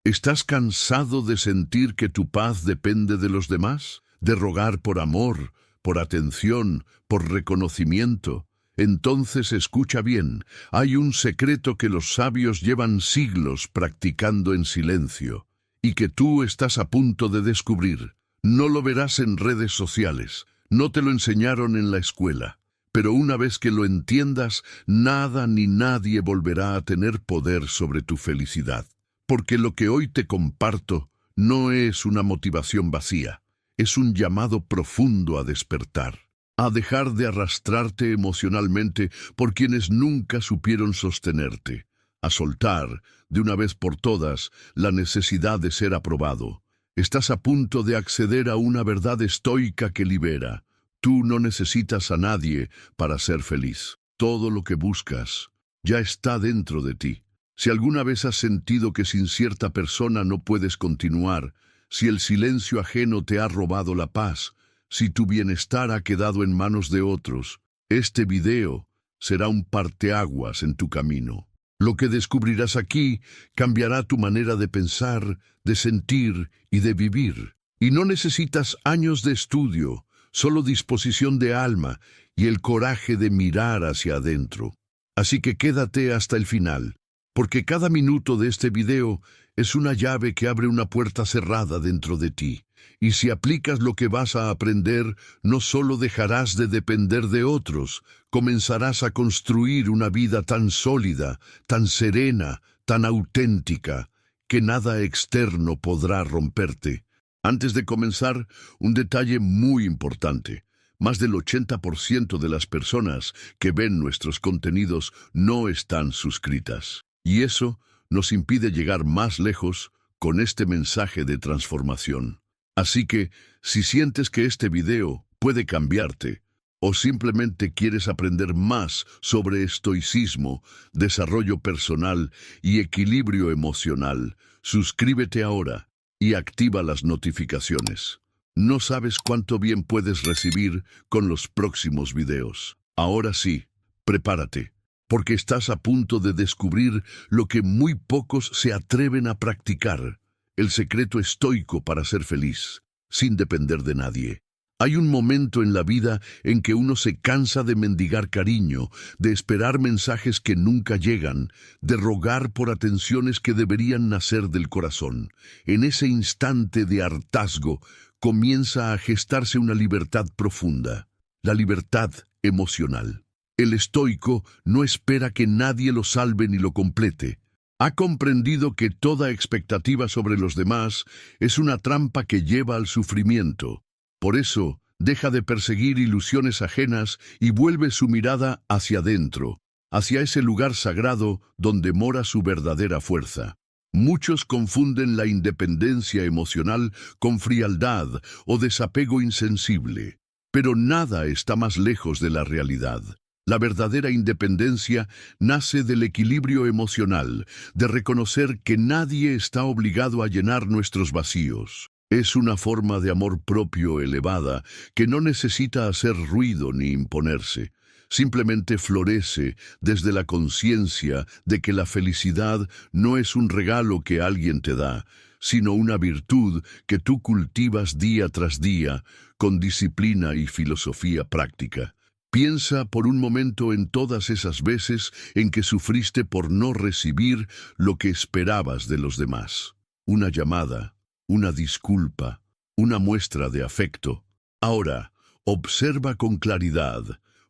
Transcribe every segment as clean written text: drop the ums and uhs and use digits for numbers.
¿Estás cansado de sentir que tu paz depende de los demás? ¿De rogar por amor, por atención, por reconocimiento? Entonces escucha bien, hay un secreto que los sabios llevan siglos practicando en silencio, y que tú estás a punto de descubrir. No lo verás en redes sociales, no te lo enseñaron en la escuela, pero una vez que lo entiendas, nada ni nadie volverá a tener poder sobre tu felicidad. Porque lo que hoy te comparto no es una motivación vacía, es un llamado profundo a despertar, a dejar de arrastrarte emocionalmente por quienes nunca supieron sostenerte, a soltar, de una vez por todas, la necesidad de ser aprobado. Estás a punto de acceder a una verdad estoica que libera. Tú no necesitas a nadie para ser feliz. Todo lo que buscas ya está dentro de ti. Si alguna vez has sentido que sin cierta persona no puedes continuar, si el silencio ajeno te ha robado la paz, si tu bienestar ha quedado en manos de otros, este video será un parteaguas en tu camino. Lo que descubrirás aquí cambiará tu manera de pensar, de sentir y de vivir. Y no necesitas años de estudio, solo disposición de alma y el coraje de mirar hacia adentro. Así que quédate hasta el final, porque cada minuto de este video es una llave que abre una puerta cerrada dentro de ti. Y si aplicas lo que vas a aprender, no solo dejarás de depender de otros, comenzarás a construir una vida tan sólida, tan serena, tan auténtica, que nada externo podrá romperte. Antes de comenzar, un detalle muy importante. Más del 80% de las personas que ven nuestros contenidos no están suscritas. Y eso nos impide llegar más lejos con este mensaje de transformación. Así que, si sientes que este video puede cambiarte, o simplemente quieres aprender más sobre estoicismo, desarrollo personal y equilibrio emocional, suscríbete ahora y activa las notificaciones. No sabes cuánto bien puedes recibir con los próximos videos. Ahora sí, prepárate, porque estás a punto de descubrir lo que muy pocos se atreven a practicar, el secreto estoico para ser feliz, sin depender de nadie. Hay un momento en la vida en que uno se cansa de mendigar cariño, de esperar mensajes que nunca llegan, de rogar por atenciones que deberían nacer del corazón. En ese instante de hartazgo comienza a gestarse una libertad profunda, la libertad emocional. El estoico no espera que nadie lo salve ni lo complete. Ha comprendido que toda expectativa sobre los demás es una trampa que lleva al sufrimiento. Por eso, deja de perseguir ilusiones ajenas y vuelve su mirada hacia adentro, hacia ese lugar sagrado donde mora su verdadera fuerza. Muchos confunden la independencia emocional con frialdad o desapego insensible, pero nada está más lejos de la realidad. La verdadera independencia nace del equilibrio emocional, de reconocer que nadie está obligado a llenar nuestros vacíos. Es una forma de amor propio elevada que no necesita hacer ruido ni imponerse. Simplemente florece desde la conciencia de que la felicidad no es un regalo que alguien te da, sino una virtud que tú cultivas día tras día con disciplina y filosofía práctica. Piensa por un momento en todas esas veces en que sufriste por no recibir lo que esperabas de los demás. Una llamada, una disculpa, una muestra de afecto. Ahora, observa con claridad.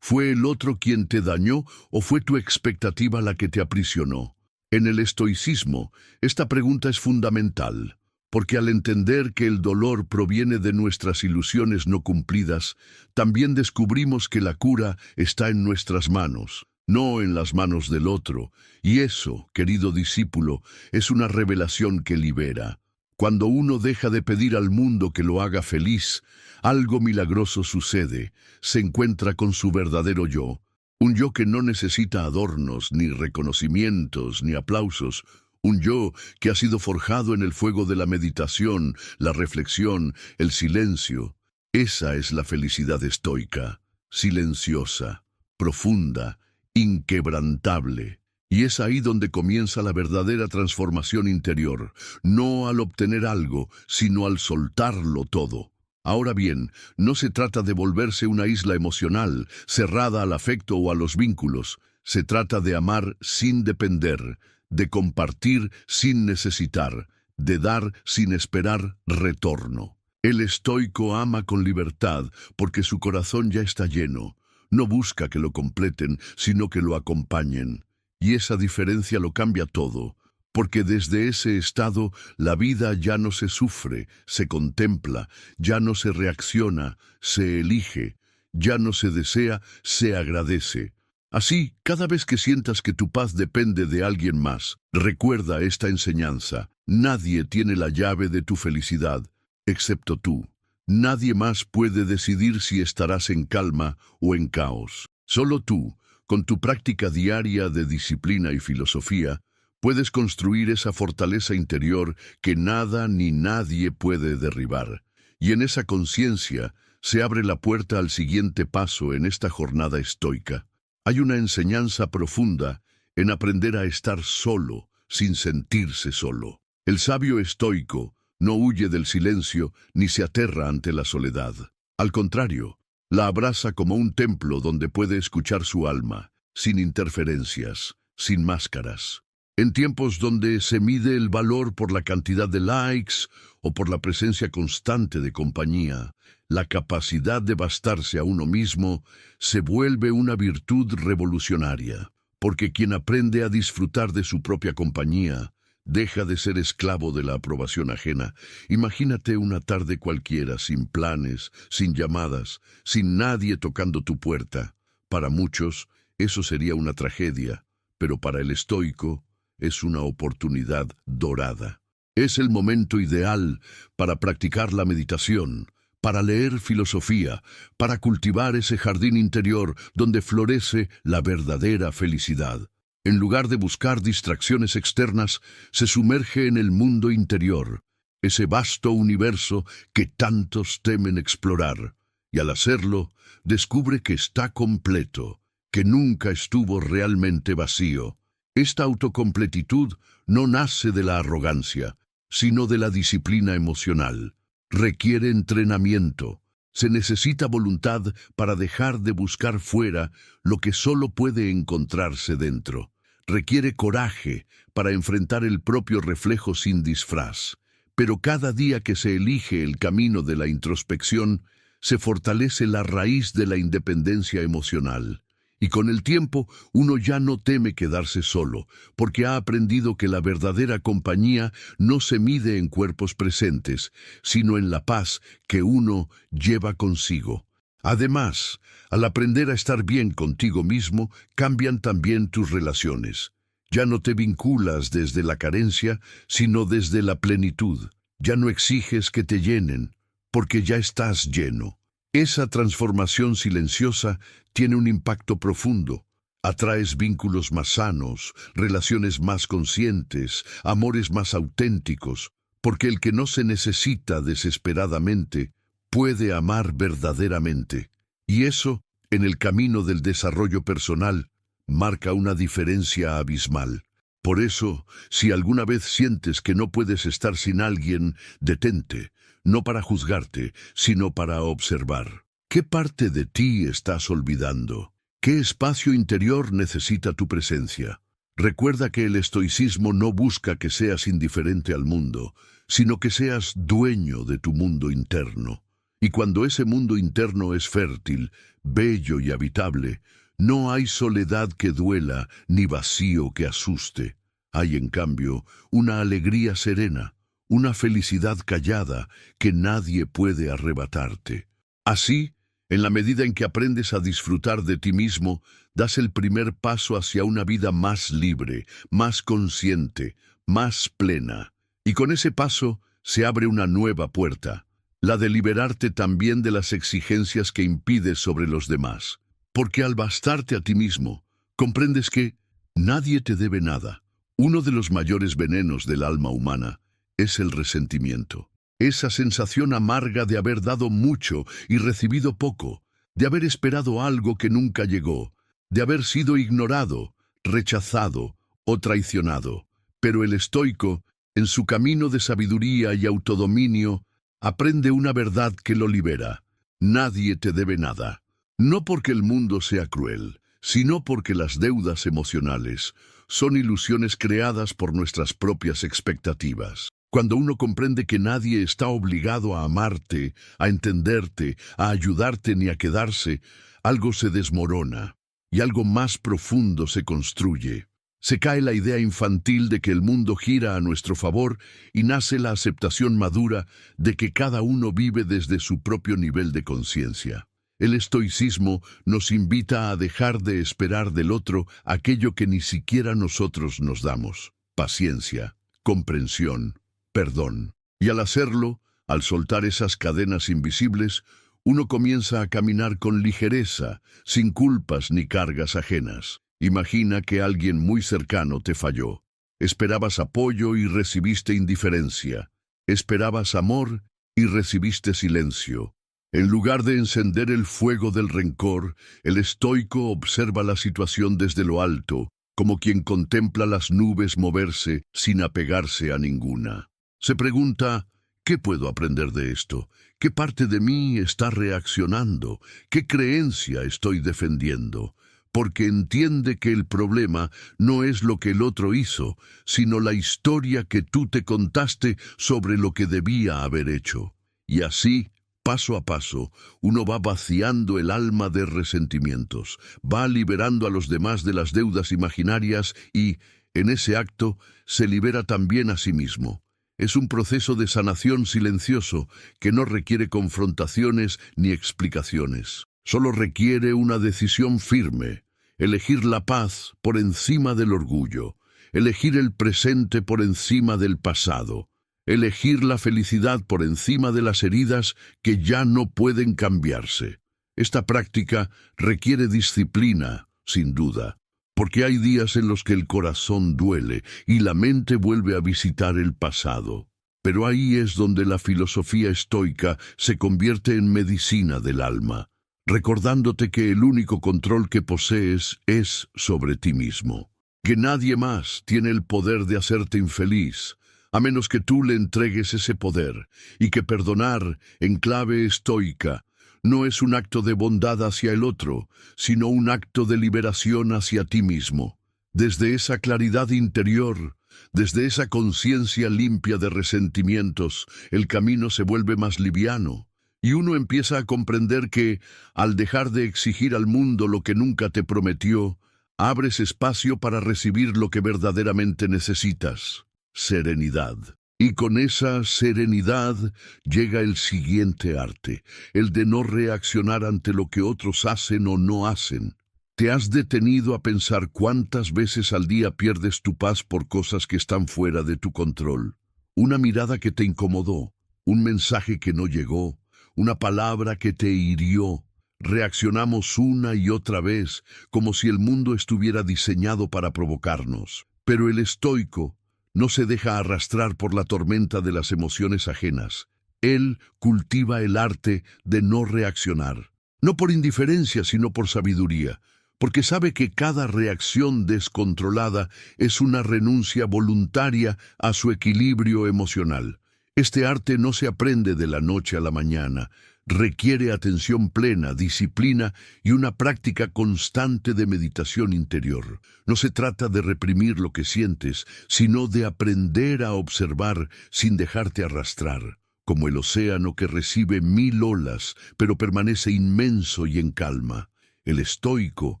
¿Fue el otro quien te dañó o fue tu expectativa la que te aprisionó? En el estoicismo, esta pregunta es fundamental, porque al entender que el dolor proviene de nuestras ilusiones no cumplidas, también descubrimos que la cura está en nuestras manos, no en las manos del otro, y eso, querido discípulo, es una revelación que libera. Cuando uno deja de pedir al mundo que lo haga feliz, algo milagroso sucede, se encuentra con su verdadero yo, un yo que no necesita adornos, ni reconocimientos, ni aplausos, un yo que ha sido forjado en el fuego de la meditación, la reflexión, el silencio. Esa es la felicidad estoica, silenciosa, profunda, inquebrantable. Y es ahí donde comienza la verdadera transformación interior, no al obtener algo, sino al soltarlo todo. Ahora bien, no se trata de volverse una isla emocional, cerrada al afecto o a los vínculos. Se trata de amar sin depender, de compartir sin necesitar, de dar sin esperar retorno. El estoico ama con libertad porque su corazón ya está lleno. No busca que lo completen, sino que lo acompañen. Y esa diferencia lo cambia todo, porque desde ese estado la vida ya no se sufre, se contempla, ya no se reacciona, se elige, ya no se desea, se agradece. Así, cada vez que sientas que tu paz depende de alguien más, recuerda esta enseñanza. Nadie tiene la llave de tu felicidad, excepto tú. Nadie más puede decidir si estarás en calma o en caos. Solo tú, con tu práctica diaria de disciplina y filosofía, puedes construir esa fortaleza interior que nada ni nadie puede derribar. Y en esa conciencia se abre la puerta al siguiente paso en esta jornada estoica. Hay una enseñanza profunda en aprender a estar solo, sin sentirse solo. El sabio estoico no huye del silencio ni se aterra ante la soledad. Al contrario, la abraza como un templo donde puede escuchar su alma, sin interferencias, sin máscaras. En tiempos donde se mide el valor por la cantidad de likes o por la presencia constante de compañía, la capacidad de bastarse a uno mismo se vuelve una virtud revolucionaria, porque quien aprende a disfrutar de su propia compañía deja de ser esclavo de la aprobación ajena. Imagínate una tarde cualquiera, sin planes, sin llamadas, sin nadie tocando tu puerta. Para muchos, eso sería una tragedia, pero para el estoico es una oportunidad dorada. Es el momento ideal para practicar la meditación, para leer filosofía, para cultivar ese jardín interior donde florece la verdadera felicidad. En lugar de buscar distracciones externas, se sumerge en el mundo interior, ese vasto universo que tantos temen explorar, y al hacerlo, descubre que está completo, que nunca estuvo realmente vacío. Esta autocompletitud no nace de la arrogancia, sino de la disciplina emocional. Requiere entrenamiento. Se necesita voluntad para dejar de buscar fuera lo que solo puede encontrarse dentro. Requiere coraje para enfrentar el propio reflejo sin disfraz. Pero cada día que se elige el camino de la introspección, se fortalece la raíz de la independencia emocional. Y con el tiempo, uno ya no teme quedarse solo, porque ha aprendido que la verdadera compañía no se mide en cuerpos presentes, sino en la paz que uno lleva consigo. Además, al aprender a estar bien contigo mismo, cambian también tus relaciones. Ya no te vinculas desde la carencia, sino desde la plenitud. Ya no exiges que te llenen, porque ya estás lleno. Esa transformación silenciosa tiene un impacto profundo. Atraes vínculos más sanos, relaciones más conscientes, amores más auténticos, porque el que no se necesita desesperadamente puede amar verdaderamente. Y eso, en el camino del desarrollo personal, marca una diferencia abismal. Por eso, si alguna vez sientes que no puedes estar sin alguien, detente, no para juzgarte, sino para observar. ¿Qué parte de ti estás olvidando? ¿Qué espacio interior necesita tu presencia? Recuerda que el estoicismo no busca que seas indiferente al mundo, sino que seas dueño de tu mundo interno. Y cuando ese mundo interno es fértil, bello y habitable, no hay soledad que duela ni vacío que asuste. Hay, en cambio, una alegría serena, una felicidad callada que nadie puede arrebatarte. Así, en la medida en que aprendes a disfrutar de ti mismo, das el primer paso hacia una vida más libre, más consciente, más plena. Y con ese paso se abre una nueva puerta, la de liberarte también de las exigencias que impides sobre los demás. Porque al bastarte a ti mismo, comprendes que nadie te debe nada. Uno de los mayores venenos del alma humana es el resentimiento. Esa sensación amarga de haber dado mucho y recibido poco, de haber esperado algo que nunca llegó, de haber sido ignorado, rechazado o traicionado. Pero el estoico, en su camino de sabiduría y autodominio, aprende una verdad que lo libera. Nadie te debe nada. No porque el mundo sea cruel, sino porque las deudas emocionales son ilusiones creadas por nuestras propias expectativas. Cuando uno comprende que nadie está obligado a amarte, a entenderte, a ayudarte ni a quedarse, algo se desmorona y algo más profundo se construye. Se cae la idea infantil de que el mundo gira a nuestro favor y nace la aceptación madura de que cada uno vive desde su propio nivel de conciencia. El estoicismo nos invita a dejar de esperar del otro aquello que ni siquiera nosotros nos damos: paciencia, comprensión, perdón. Y al hacerlo, al soltar esas cadenas invisibles, uno comienza a caminar con ligereza, sin culpas ni cargas ajenas. Imagina que alguien muy cercano te falló. Esperabas apoyo y recibiste indiferencia. Esperabas amor y recibiste silencio. En lugar de encender el fuego del rencor, el estoico observa la situación desde lo alto, como quien contempla las nubes moverse sin apegarse a ninguna. Se pregunta: ¿qué puedo aprender de esto? ¿Qué parte de mí está reaccionando? ¿Qué creencia estoy defendiendo? Porque entiende que el problema no es lo que el otro hizo, sino la historia que tú te contaste sobre lo que debía haber hecho. Y así, paso a paso, uno va vaciando el alma de resentimientos, va liberando a los demás de las deudas imaginarias y, en ese acto, se libera también a sí mismo. Es un proceso de sanación silencioso que no requiere confrontaciones ni explicaciones. Solo requiere una decisión firme: elegir la paz por encima del orgullo, elegir el presente por encima del pasado, elegir la felicidad por encima de las heridas que ya no pueden cambiarse. Esta práctica requiere disciplina, sin duda, porque hay días en los que el corazón duele y la mente vuelve a visitar el pasado. Pero ahí es donde la filosofía estoica se convierte en medicina del alma, recordándote que el único control que posees es sobre ti mismo, que nadie más tiene el poder de hacerte infeliz, a menos que tú le entregues ese poder, y que perdonar, en clave estoica, no es un acto de bondad hacia el otro, sino un acto de liberación hacia ti mismo. Desde esa claridad interior, desde esa conciencia limpia de resentimientos, el camino se vuelve más liviano, y uno empieza a comprender que, al dejar de exigir al mundo lo que nunca te prometió, abres espacio para recibir lo que verdaderamente necesitas: serenidad. Y con esa serenidad llega el siguiente arte, el de no reaccionar ante lo que otros hacen o no hacen. ¿Te has detenido a pensar cuántas veces al día pierdes tu paz por cosas que están fuera de tu control? Una mirada que te incomodó, un mensaje que no llegó, una palabra que te hirió. Reaccionamos una y otra vez, como si el mundo estuviera diseñado para provocarnos. Pero el estoico no se deja arrastrar por la tormenta de las emociones ajenas. Él cultiva el arte de no reaccionar, no por indiferencia, sino por sabiduría, porque sabe que cada reacción descontrolada es una renuncia voluntaria a su equilibrio emocional. Este arte no se aprende de la noche a la mañana. Requiere atención plena, disciplina y una práctica constante de meditación interior. No se trata de reprimir lo que sientes, sino de aprender a observar sin dejarte arrastrar, como el océano que recibe 1000 olas, pero permanece inmenso y en calma. El estoico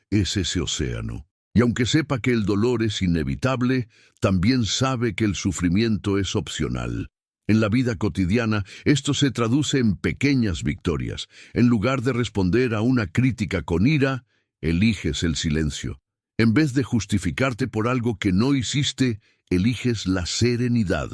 es ese océano. Y aunque sepa que el dolor es inevitable, también sabe que el sufrimiento es opcional. En la vida cotidiana, esto se traduce en pequeñas victorias. En lugar de responder a una crítica con ira, eliges el silencio. En vez de justificarte por algo que no hiciste, eliges la serenidad.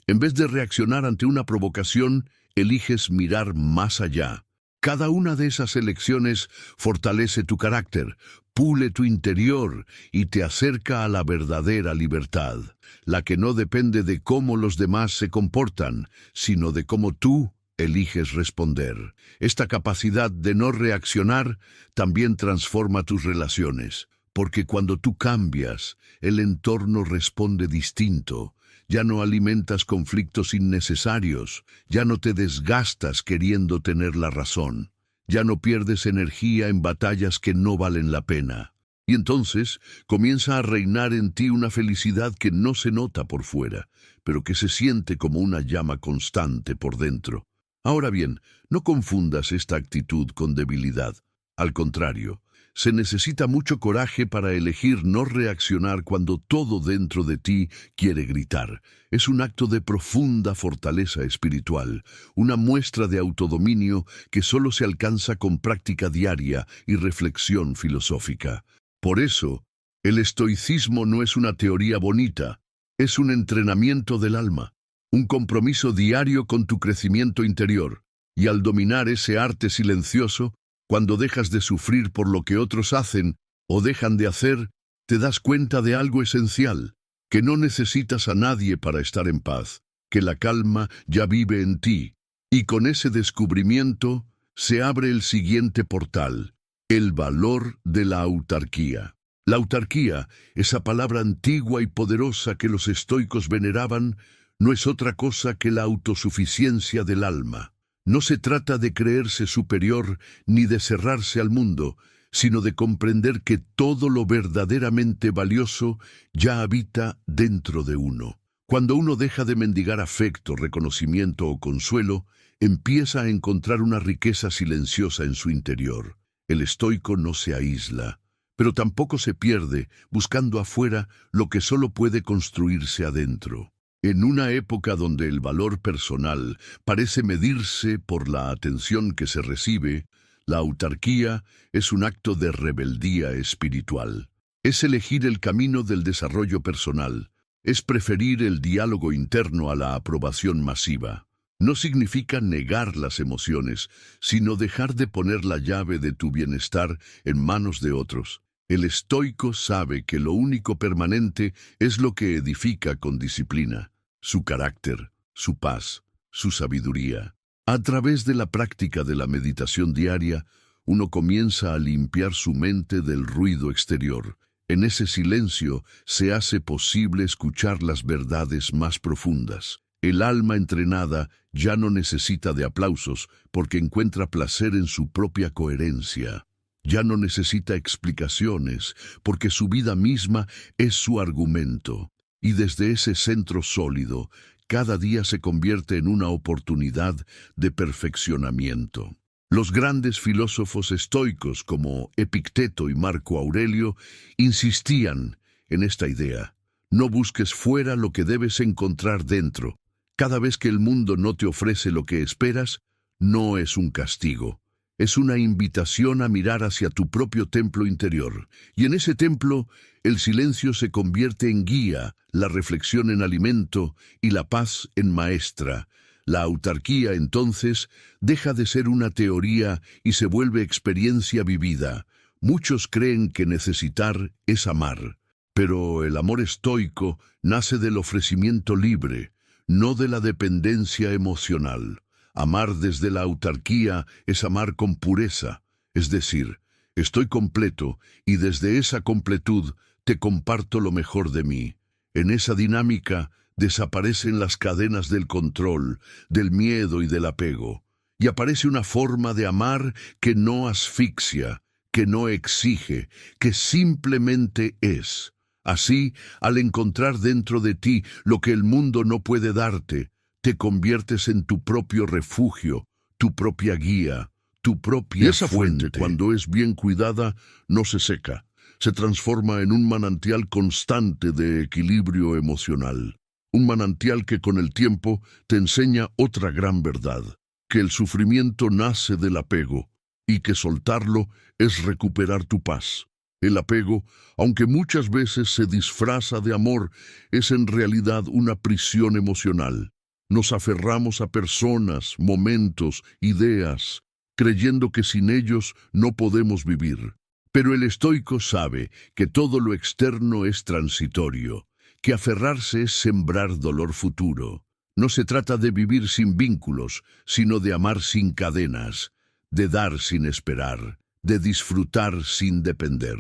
En vez de reaccionar ante una provocación, eliges mirar más allá. Cada una de esas elecciones fortalece tu carácter, pule tu interior y te acerca a la verdadera libertad, la que no depende de cómo los demás se comportan, sino de cómo tú eliges responder. Esta capacidad de no reaccionar también transforma tus relaciones, porque cuando tú cambias, el entorno responde distinto. Ya no alimentas conflictos innecesarios, ya no te desgastas queriendo tener la razón, ya no pierdes energía en batallas que no valen la pena. Y entonces comienza a reinar en ti una felicidad que no se nota por fuera, pero que se siente como una llama constante por dentro. Ahora bien, no confundas esta actitud con debilidad. Al contrario, se necesita mucho coraje para elegir no reaccionar cuando todo dentro de ti quiere gritar. Es un acto de profunda fortaleza espiritual, una muestra de autodominio que solo se alcanza con práctica diaria y reflexión filosófica. Por eso, el estoicismo no es una teoría bonita, es un entrenamiento del alma, un compromiso diario con tu crecimiento interior, y al dominar ese arte silencioso, cuando dejas de sufrir por lo que otros hacen o dejan de hacer, te das cuenta de algo esencial, que no necesitas a nadie para estar en paz, que la calma ya vive en ti. Y con ese descubrimiento se abre el siguiente portal, el valor de la autarquía. La autarquía, esa palabra antigua y poderosa que los estoicos veneraban, no es otra cosa que la autosuficiencia del alma. No se trata de creerse superior ni de cerrarse al mundo, sino de comprender que todo lo verdaderamente valioso ya habita dentro de uno. Cuando uno deja de mendigar afecto, reconocimiento o consuelo, empieza a encontrar una riqueza silenciosa en su interior. El estoico no se aísla, pero tampoco se pierde buscando afuera lo que solo puede construirse adentro. En una época donde el valor personal parece medirse por la atención que se recibe, la autarquía es un acto de rebeldía espiritual. Es elegir el camino del desarrollo personal, es preferir el diálogo interno a la aprobación masiva. No significa negar las emociones, sino dejar de poner la llave de tu bienestar en manos de otros. El estoico sabe que lo único permanente es lo que edifica con disciplina, su carácter, su paz, su sabiduría. A través de la práctica de la meditación diaria, uno comienza a limpiar su mente del ruido exterior. En ese silencio se hace posible escuchar las verdades más profundas. El alma entrenada ya no necesita de aplausos porque encuentra placer en su propia coherencia. Ya no necesita explicaciones porque su vida misma es su argumento. Y desde ese centro sólido, cada día se convierte en una oportunidad de perfeccionamiento. Los grandes filósofos estoicos como Epicteto y Marco Aurelio insistían en esta idea. No busques fuera lo que debes encontrar dentro. Cada vez que el mundo no te ofrece lo que esperas, no es un castigo. Es una invitación a mirar hacia tu propio templo interior. Y en ese templo, el silencio se convierte en guía, la reflexión en alimento y la paz en maestra. La autarquía, entonces, deja de ser una teoría y se vuelve experiencia vivida. Muchos creen que necesitar es amar, pero el amor estoico nace del ofrecimiento libre, no de la dependencia emocional. Amar desde la autarquía es amar con pureza, es decir, estoy completo y desde esa completud te comparto lo mejor de mí. En esa dinámica desaparecen las cadenas del control, del miedo y del apego, y aparece una forma de amar que no asfixia, que no exige, que simplemente es. Así, al encontrar dentro de ti lo que el mundo no puede darte, te conviertes en tu propio refugio, tu propia guía, tu propia Y esa fuente. fuente, Cuando es bien cuidada, no se seca. Se transforma en un manantial constante de equilibrio emocional. Un manantial que con el tiempo te enseña otra gran verdad, que el sufrimiento nace del apego y que soltarlo es recuperar tu paz. El apego, aunque muchas veces se disfraza de amor, es en realidad una prisión emocional. Nos aferramos a personas, momentos, ideas, creyendo que sin ellos no podemos vivir. Pero el estoico sabe que todo lo externo es transitorio, que aferrarse es sembrar dolor futuro. No se trata de vivir sin vínculos, sino de amar sin cadenas, de dar sin esperar, de disfrutar sin depender.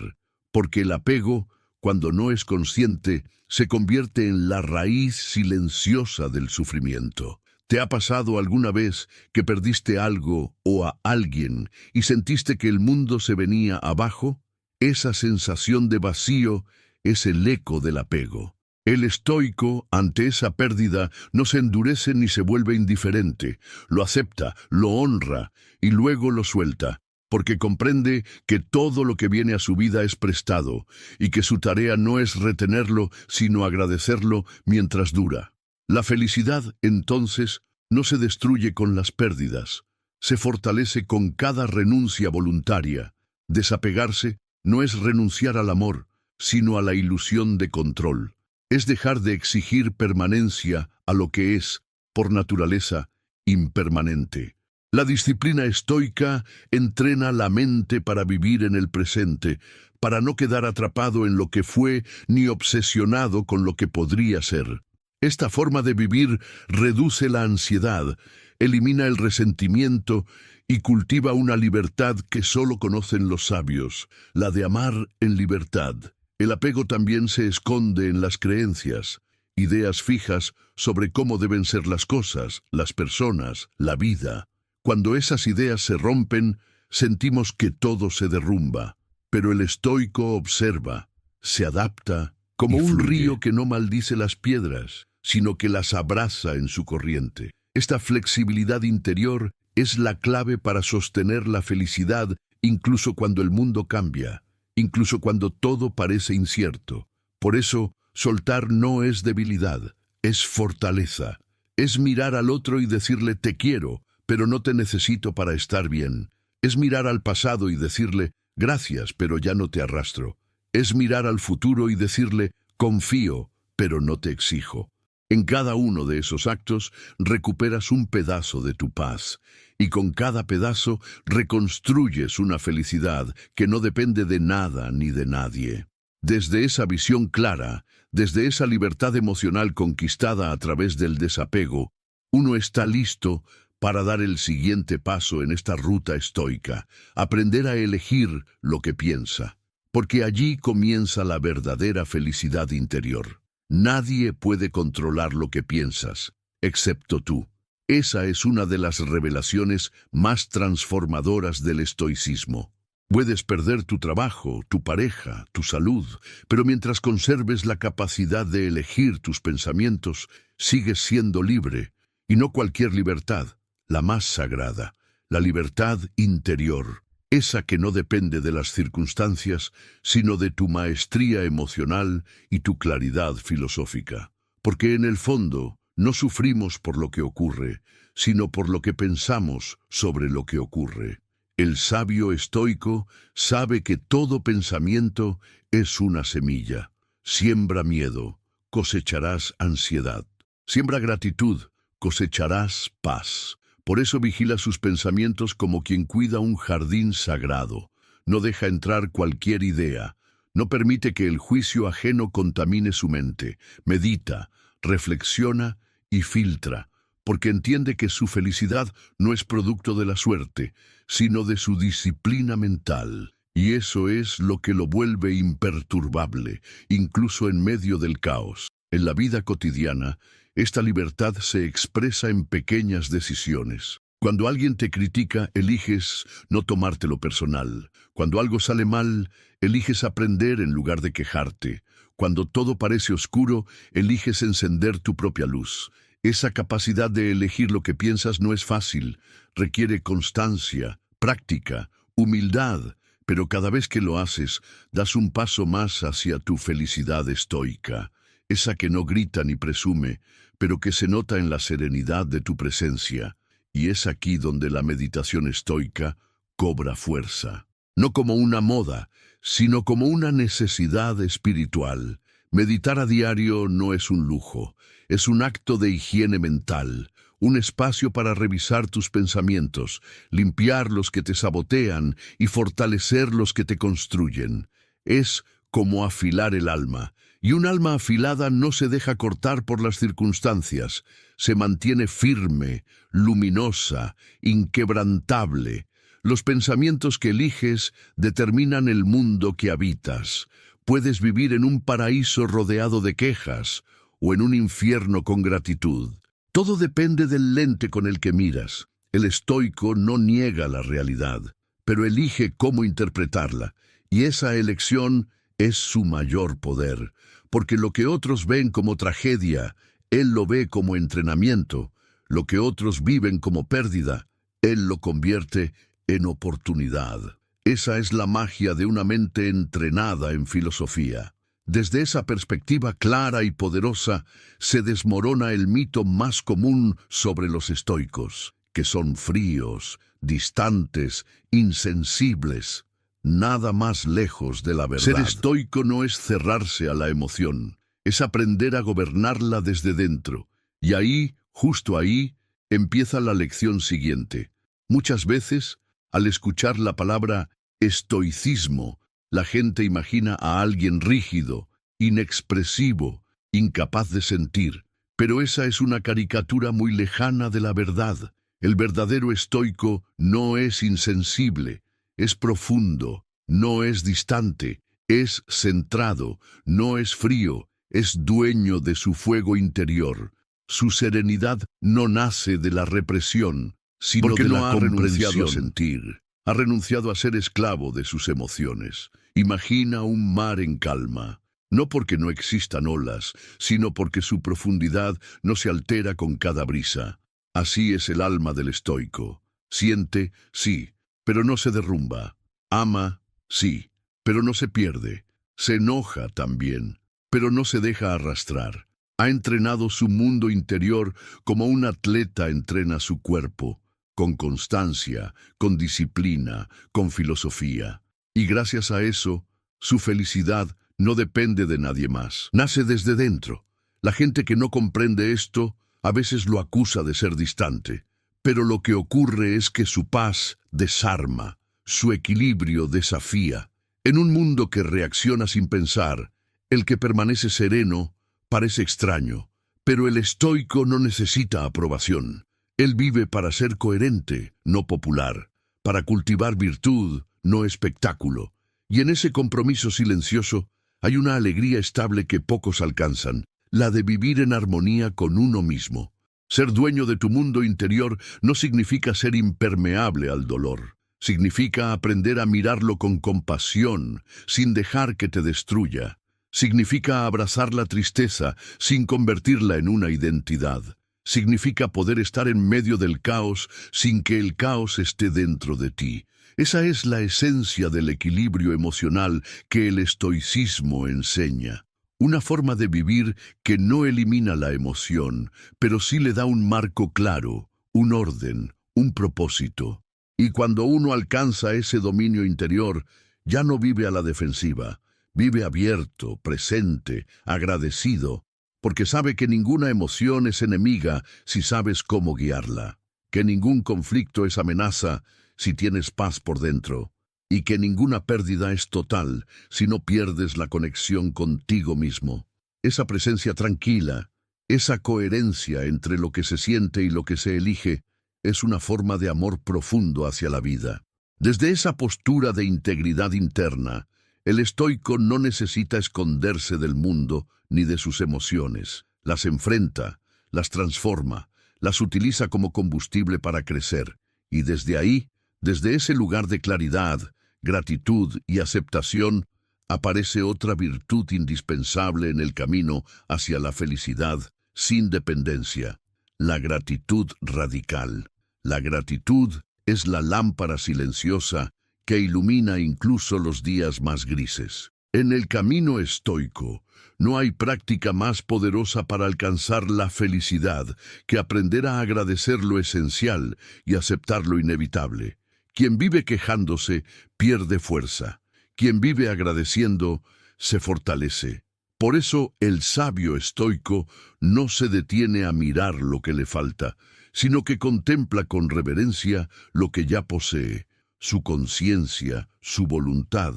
porque el apego, cuando no es consciente, se convierte en la raíz silenciosa del sufrimiento. ¿Te ha pasado alguna vez que perdiste algo o a alguien y sentiste que el mundo se venía abajo? Esa sensación de vacío es el eco del apego. El estoico, ante esa pérdida, no se endurece ni se vuelve indiferente, lo acepta, lo honra y luego lo suelta, porque comprende que todo lo que viene a su vida es prestado y que su tarea no es retenerlo, sino agradecerlo mientras dura. La felicidad, entonces, no se destruye con las pérdidas, se fortalece con cada renuncia voluntaria. Desapegarse no es renunciar al amor, sino a la ilusión de control. Es dejar de exigir permanencia a lo que es, por naturaleza, impermanente. La disciplina estoica entrena la mente para vivir en el presente, para no quedar atrapado en lo que fue ni obsesionado con lo que podría ser. Esta forma de vivir reduce la ansiedad, elimina el resentimiento y cultiva una libertad que solo conocen los sabios, la de amar en libertad. El apego también se esconde en las creencias, ideas fijas sobre cómo deben ser las cosas, las personas, la vida. Cuando esas ideas se rompen, sentimos que todo se derrumba, pero el estoico observa, se adapta, como un río que no maldice las piedras, sino que las abraza en su corriente. Esta flexibilidad interior es la clave para sostener la felicidad incluso cuando el mundo cambia, incluso cuando todo parece incierto. Por eso, soltar no es debilidad, es fortaleza. Es mirar al otro y decirle te quiero, pero no te necesito para estar bien. Es mirar al pasado y decirle gracias, pero ya no te arrastro. Es mirar al futuro y decirle confío, pero no te exijo. En cada uno de esos actos recuperas un pedazo de tu paz, y con cada pedazo reconstruyes una felicidad que no depende de nada ni de nadie. Desde esa visión clara, desde esa libertad emocional conquistada a través del desapego, uno está listo para dar el siguiente paso en esta ruta estoica, aprender a elegir lo que piensa, porque allí comienza la verdadera felicidad interior. Nadie puede controlar lo que piensas, excepto tú. Esa es una de las revelaciones más transformadoras del estoicismo. Puedes perder tu trabajo, tu pareja, tu salud, pero mientras conserves la capacidad de elegir tus pensamientos, sigues siendo libre, y no cualquier libertad, la más sagrada, la libertad interior, esa que no depende de las circunstancias, sino de tu maestría emocional y tu claridad filosófica. Porque en el fondo no sufrimos por lo que ocurre, sino por lo que pensamos sobre lo que ocurre. El sabio estoico sabe que todo pensamiento es una semilla. Siembra miedo, cosecharás ansiedad. Siembra gratitud, cosecharás paz. Por eso vigila sus pensamientos como quien cuida un jardín sagrado. No deja entrar cualquier idea. No permite que el juicio ajeno contamine su mente. Medita, reflexiona y filtra, porque entiende que su felicidad no es producto de la suerte, sino de su disciplina mental. Y eso es lo que lo vuelve imperturbable, incluso en medio del caos. En la vida cotidiana, esta libertad se expresa en pequeñas decisiones. Cuando alguien te critica, eliges no tomártelo personal. Cuando algo sale mal, eliges aprender en lugar de quejarte. Cuando todo parece oscuro, eliges encender tu propia luz. Esa capacidad de elegir lo que piensas no es fácil. Requiere constancia, práctica, humildad, pero cada vez que lo haces, das un paso más hacia tu felicidad estoica. Esa que no grita ni presume, pero que se nota en la serenidad de tu presencia. Y es aquí donde la meditación estoica cobra fuerza. No como una moda, sino como una necesidad espiritual. Meditar a diario no es un lujo, es un acto de higiene mental, un espacio para revisar tus pensamientos, limpiar los que te sabotean y fortalecer los que te construyen. Es como afilar el alma, y un alma afilada no se deja cortar por las circunstancias, se mantiene firme, luminosa, inquebrantable, Los pensamientos que eliges determinan el mundo que habitas. Puedes vivir en un paraíso rodeado de quejas o en un infierno con gratitud. Todo depende del lente con el que miras. El estoico no niega la realidad, pero elige cómo interpretarla, y esa elección es su mayor poder, porque lo que otros ven como tragedia, él lo ve como entrenamiento. Lo que otros viven como pérdida, él lo convierte en oportunidad. Esa es la magia de una mente entrenada en filosofía. Desde esa perspectiva clara y poderosa se desmorona el mito más común sobre los estoicos, que son fríos, distantes, insensibles, nada más lejos de la verdad. Ser estoico no es cerrarse a la emoción, es aprender a gobernarla desde dentro. Y ahí, justo ahí, empieza la lección siguiente. Muchas veces, al escuchar la palabra estoicismo, la gente imagina a alguien rígido, inexpresivo, incapaz de sentir. Pero esa es una caricatura muy lejana de la verdad. El verdadero estoico no es insensible, es profundo, no es distante, es centrado, no es frío, es dueño de su fuego interior. Su serenidad no nace de la represión, sino de la comprensión. Porque no ha renunciado a sentir, ha renunciado a ser esclavo de sus emociones. Imagina un mar en calma, no porque no existan olas, sino porque su profundidad no se altera con cada brisa. Así es el alma del estoico. Siente, sí, pero no se derrumba. Ama, sí, pero no se pierde. Se enoja también, pero no se deja arrastrar. Ha entrenado su mundo interior como un atleta entrena su cuerpo, con constancia, con disciplina, con filosofía. Y gracias a eso, su felicidad no depende de nadie más. Nace desde dentro. La gente que no comprende esto a veces lo acusa de ser distante, pero lo que ocurre es que su paz desarma, su equilibrio desafía. En un mundo que reacciona sin pensar, el que permanece sereno parece extraño, pero el estoico no necesita aprobación. Él vive para ser coherente, no popular, para cultivar virtud, no espectáculo. Y en ese compromiso silencioso hay una alegría estable que pocos alcanzan, la de vivir en armonía con uno mismo. Ser dueño de tu mundo interior no significa ser impermeable al dolor. Significa aprender a mirarlo con compasión, sin dejar que te destruya. Significa abrazar la tristeza sin convertirla en una identidad. Significa poder estar en medio del caos sin que el caos esté dentro de ti. Esa es la esencia del equilibrio emocional que el estoicismo enseña. Una forma de vivir que no elimina la emoción, pero sí le da un marco claro, un orden, un propósito. Y cuando uno alcanza ese dominio interior, ya no vive a la defensiva. Vive abierto, presente, agradecido, porque sabe que ninguna emoción es enemiga si sabes cómo guiarla, que ningún conflicto es amenaza si tienes paz por dentro, y que ninguna pérdida es total si no pierdes la conexión contigo mismo. Esa presencia tranquila, esa coherencia entre lo que se siente y lo que se elige, es una forma de amor profundo hacia la vida. Desde esa postura de integridad interna, el estoico no necesita esconderse del mundo ni de sus emociones. Las enfrenta, las transforma, las utiliza como combustible para crecer. Y desde ahí, desde ese lugar de claridad, gratitud y aceptación, aparece otra virtud indispensable en el camino hacia la felicidad sin dependencia: la gratitud radical. La gratitud es la lámpara silenciosa que ilumina incluso los días más grises. En el camino estoico, no hay práctica más poderosa para alcanzar la felicidad que aprender a agradecer lo esencial y aceptar lo inevitable. Quien vive quejándose pierde fuerza. Quien vive agradeciendo se fortalece. Por eso el sabio estoico no se detiene a mirar lo que le falta, sino que contempla con reverencia lo que ya posee: su conciencia, su voluntad,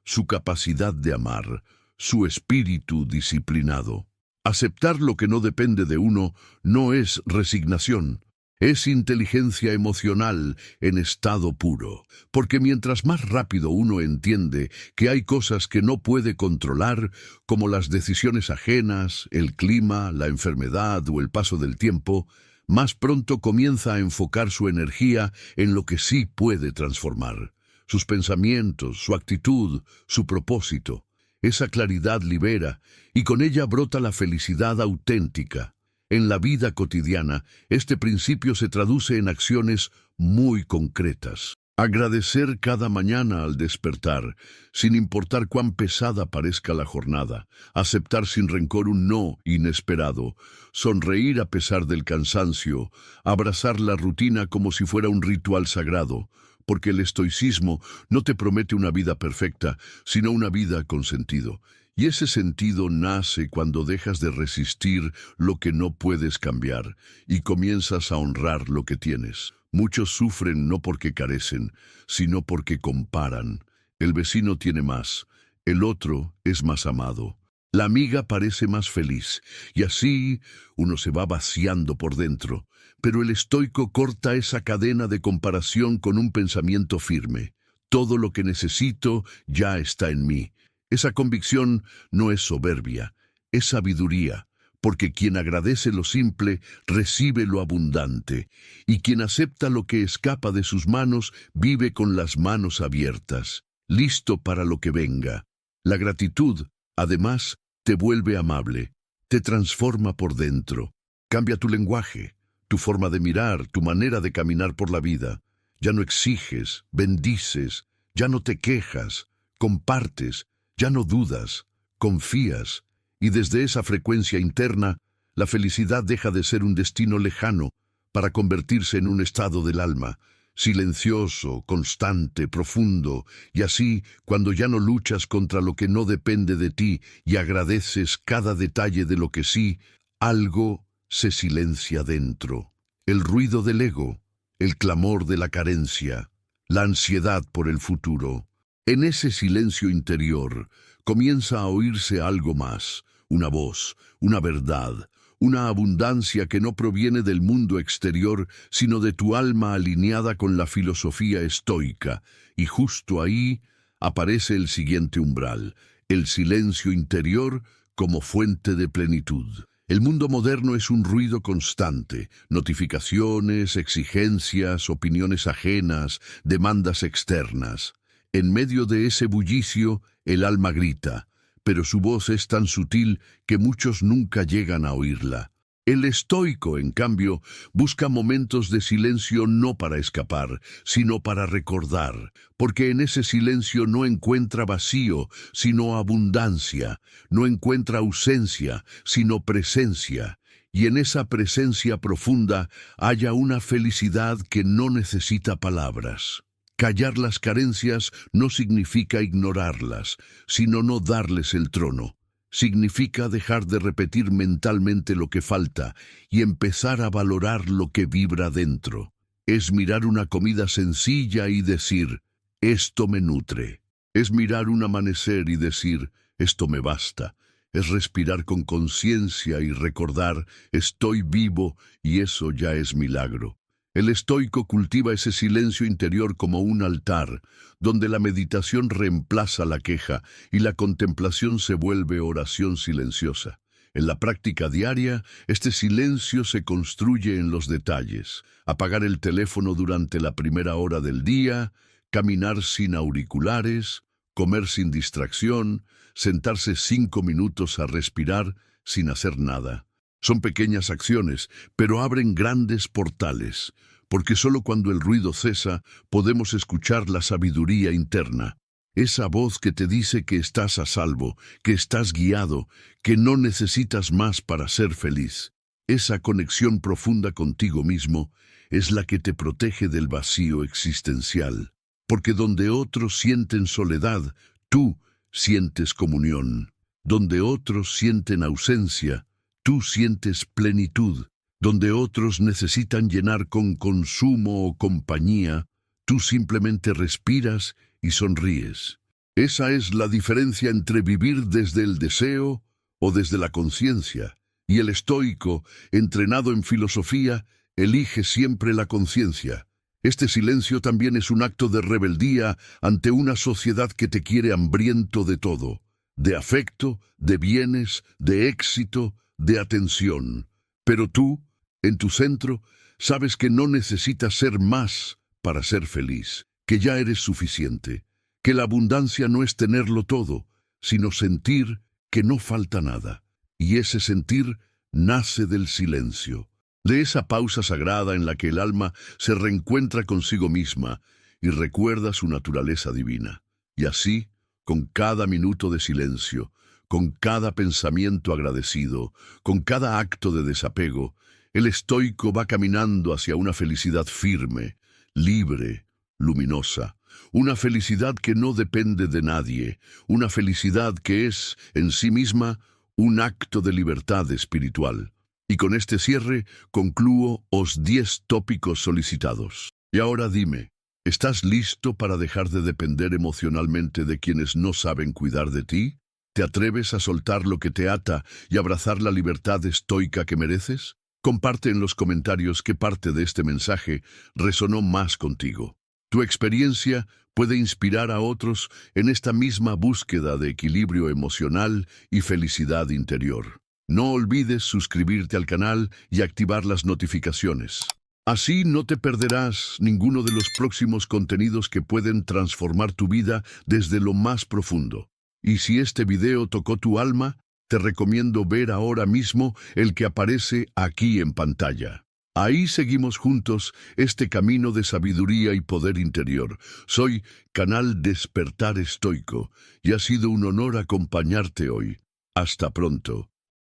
su capacidad de amar, su espíritu disciplinado. Aceptar lo que no depende de uno no es resignación, Es inteligencia emocional en estado puro, porque mientras más rápido uno entiende que hay cosas que no puede controlar, como las decisiones ajenas, el clima, la enfermedad o el paso del tiempo, más pronto comienza a enfocar su energía en lo que sí puede transformar. Sus pensamientos, su actitud, su propósito. Esa claridad libera, y con ella brota la felicidad auténtica. En la vida cotidiana, este principio se traduce en acciones muy concretas. Agradecer cada mañana al despertar, sin importar cuán pesada parezca la jornada. Aceptar sin rencor un no inesperado. Sonreír a pesar del cansancio. Abrazar la rutina como si fuera un ritual sagrado. Porque el estoicismo no te promete una vida perfecta, sino una vida con sentido. Y ese sentido nace cuando dejas de resistir lo que no puedes cambiar y comienzas a honrar lo que tienes. Muchos sufren no porque carecen, sino porque comparan. El vecino tiene más, el otro es más amado. La amiga parece más feliz, y así uno se va vaciando por dentro. Pero el estoico corta esa cadena de comparación con un pensamiento firme. Todo lo que necesito ya está en mí. Esa convicción no es soberbia, es sabiduría, porque quien agradece lo simple recibe lo abundante, y quien acepta lo que escapa de sus manos vive con las manos abiertas, listo para lo que venga. La gratitud, además, te vuelve amable, te transforma por dentro, cambia tu lenguaje, tu forma de mirar, tu manera de caminar por la vida. Ya no exiges, bendices, ya no te quejas, compartes, ya no dudas, confías, y desde esa frecuencia interna, la felicidad deja de ser un destino lejano para convertirse en un estado del alma, silencioso, constante, profundo, y así, cuando ya no luchas contra lo que no depende de ti y agradeces cada detalle de lo que sí, algo se silencia dentro. El ruido del ego, el clamor de la carencia, la ansiedad por el futuro. En ese silencio interior comienza a oírse algo más, una voz, una verdad, una abundancia que no proviene del mundo exterior, sino de tu alma alineada con la filosofía estoica, y justo ahí aparece el siguiente umbral, el silencio interior como fuente de plenitud. El mundo moderno es un ruido constante, notificaciones, exigencias, opiniones ajenas, demandas externas. En medio de ese bullicio, el alma grita, pero su voz es tan sutil que muchos nunca llegan a oírla. El estoico, en cambio, busca momentos de silencio no para escapar, sino para recordar, porque en ese silencio no encuentra vacío, sino abundancia, no encuentra ausencia, sino presencia, y en esa presencia profunda halla una felicidad que no necesita palabras. Callar las carencias no significa ignorarlas, sino no darles el trono. Significa dejar de repetir mentalmente lo que falta y empezar a valorar lo que vibra dentro. Es mirar una comida sencilla y decir, esto me nutre. Es mirar un amanecer y decir, esto me basta. Es respirar con conciencia y recordar, estoy vivo y eso ya es milagro. El estoico cultiva ese silencio interior como un altar, donde la meditación reemplaza la queja y la contemplación se vuelve oración silenciosa. En la práctica diaria, este silencio se construye en los detalles. Apagar el teléfono durante la primera hora del día, caminar sin auriculares, comer sin distracción, sentarse 5 minutos a respirar sin hacer nada. Son pequeñas acciones, pero abren grandes portales, porque solo cuando el ruido cesa podemos escuchar la sabiduría interna. Esa voz que te dice que estás a salvo, que estás guiado, que no necesitas más para ser feliz. Esa conexión profunda contigo mismo es la que te protege del vacío existencial, porque donde otros sienten soledad, tú sientes comunión. Donde otros sienten ausencia, tú sientes plenitud. Donde otros necesitan llenar con consumo o compañía, tú simplemente respiras y sonríes. Esa es la diferencia entre vivir desde el deseo o desde la conciencia. Y el estoico, entrenado en filosofía, Elige siempre la conciencia. Este silencio también es un acto de rebeldía ante una sociedad que te quiere hambriento de todo, de afecto, de bienes, de éxito, de atención. Pero tú, en tu centro, sabes que no necesitas ser más para ser feliz, que ya eres suficiente, que la abundancia no es tenerlo todo, sino sentir que no falta nada. Y ese sentir nace del silencio, de esa pausa sagrada en la que el alma se reencuentra consigo misma y recuerda su naturaleza divina. Y así, con cada minuto de silencio, con cada pensamiento agradecido, con cada acto de desapego, el estoico va caminando hacia una felicidad firme, libre, luminosa, una felicidad que no depende de nadie, una felicidad que es, en sí misma, un acto de libertad espiritual. Y con este cierre concluyo os 10 tópicos solicitados. Y ahora dime, ¿estás listo para dejar de depender emocionalmente de quienes no saben cuidar de ti? ¿Te atreves a soltar lo que te ata y abrazar la libertad estoica que mereces? Comparte en los comentarios qué parte de este mensaje resonó más contigo. Tu experiencia puede inspirar a otros en esta misma búsqueda de equilibrio emocional y felicidad interior. No olvides suscribirte al canal y activar las notificaciones. Así no te perderás ninguno de los próximos contenidos que pueden transformar tu vida desde lo más profundo. Y si este video tocó tu alma, te recomiendo ver ahora mismo el que aparece aquí en pantalla. Ahí seguimos juntos este camino de sabiduría y poder interior. Soy Canal Despertar Estoico y ha sido un honor acompañarte hoy. Hasta pronto.